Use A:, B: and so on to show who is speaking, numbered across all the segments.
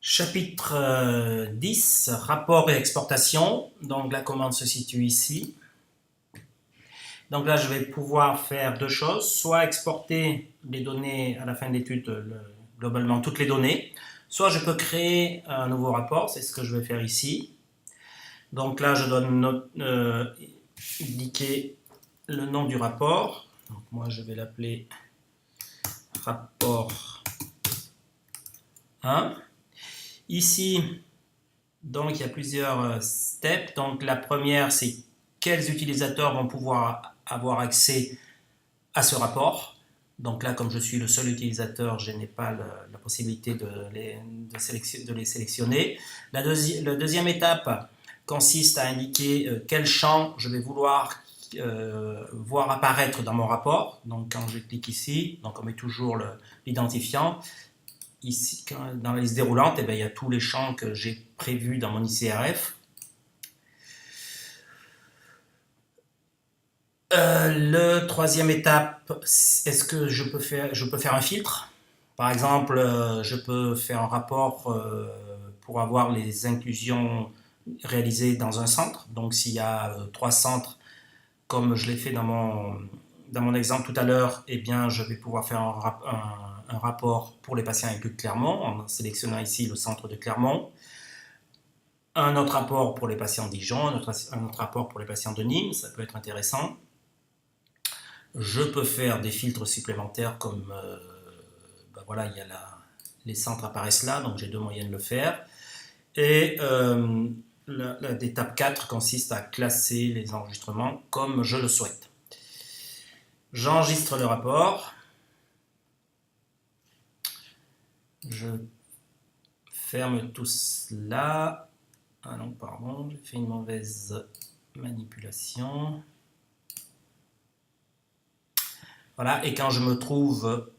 A: Chapitre 10, rapport et exportation. Donc la commande se situe ici. Donc là, je vais pouvoir faire deux choses, soit exporter les données à la fin de l'étude, globalement toutes les données, soit je peux créer un nouveau rapport, c'est ce que je vais faire ici. Donc là, je dois indiquer le nom du rapport. Donc moi, je vais l'appeler rapport 1. Ici, donc il y a plusieurs steps. Donc la première, c'est quels utilisateurs vont pouvoir avoir accès à ce rapport. Donc là, comme je suis le seul utilisateur, je n'ai pas la possibilité de les sélectionner. La deuxième étape consiste à indiquer quel champ je vais vouloir voir apparaître dans mon rapport. Donc quand je clique ici, donc on met toujours l'identifiant. Ici, dans la liste déroulante, il y a tous les champs que j'ai prévus dans mon ICRF. La troisième étape, est-ce que je peux faire un filtre? Par exemple, je peux faire un rapport pour avoir les inclusions réalisées dans un centre. Donc s'il y a 3 centres, comme je l'ai fait dans mon exemple tout à l'heure, eh bien, je vais pouvoir faire un rapport pour les patients inclus de Clermont, en sélectionnant ici le centre de Clermont. Un autre rapport pour les patients de Dijon, un autre rapport pour les patients de Nîmes, ça peut être intéressant. Je peux faire des filtres supplémentaires comme, voilà, les centres apparaissent là, donc j'ai deux moyens de le faire. Et l'étape 4 consiste à classer les enregistrements comme je le souhaite. J'enregistre le rapport. Je ferme tout cela. Ah non, pardon, j'ai fait une mauvaise manipulation. Voilà, et quand je me trouve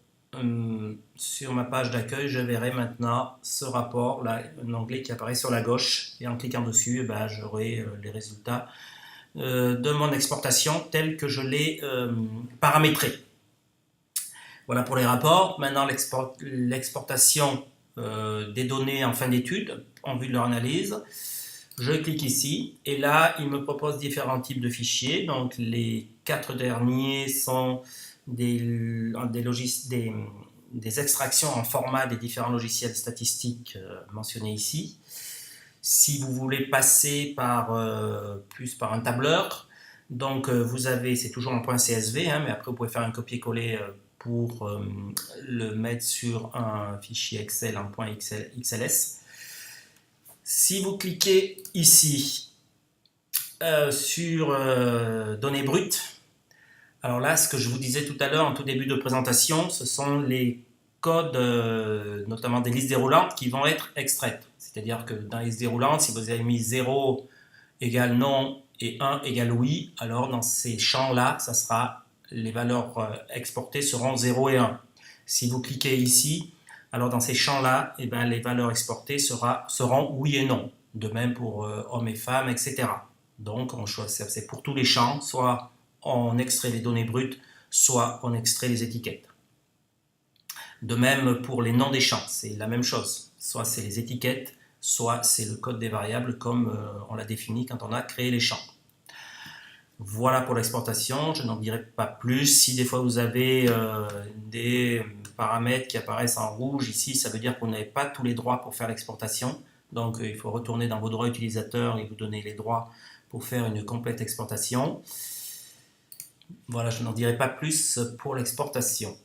A: sur ma page d'accueil, je verrai maintenant ce rapport, là, un onglet qui apparaît sur la gauche, et en cliquant dessus, j'aurai les résultats de mon exportation tels que je l'ai paramétré. Voilà pour les rapports. Maintenant, l'exportation des données en fin d'étude, en vue de leur analyse. Je clique ici, et là, il me propose différents types de fichiers. Donc, les 4 derniers sont des extractions en format des différents logiciels statistiques mentionnés ici. Si vous voulez passer plus par un tableur, donc vous avez, c'est toujours en .csv, mais après vous pouvez faire un copier-coller pour le mettre sur un fichier Excel en .xls. Si vous cliquez ici sur données brutes, alors là, ce que je vous disais tout à l'heure en tout début de présentation, ce sont les codes, notamment des listes déroulantes, qui vont être extraites. C'est-à-dire que dans les listes déroulantes, si vous avez mis 0 égale non et 1 égale oui, alors dans ces champs-là, les valeurs exportées seront 0 et 1. Si vous cliquez ici, alors dans ces champs-là, les valeurs exportées seront oui et non. De même pour hommes et femmes, etc. Donc on choisit, c'est pour tous les champs, soit on extrait les données brutes, soit on extrait les étiquettes. De même pour les noms des champs, c'est la même chose. Soit c'est les étiquettes, soit c'est le code des variables comme on l'a défini quand on a créé les champs. Voilà pour l'exportation, je n'en dirai pas plus. Si des fois vous avez des paramètres qui apparaissent en rouge ici, ça veut dire que vous n'avez pas tous les droits pour faire l'exportation. Donc il faut retourner dans vos droits utilisateurs et vous donner les droits pour faire une complète exportation. Voilà, je n'en dirai pas plus pour l'exportation.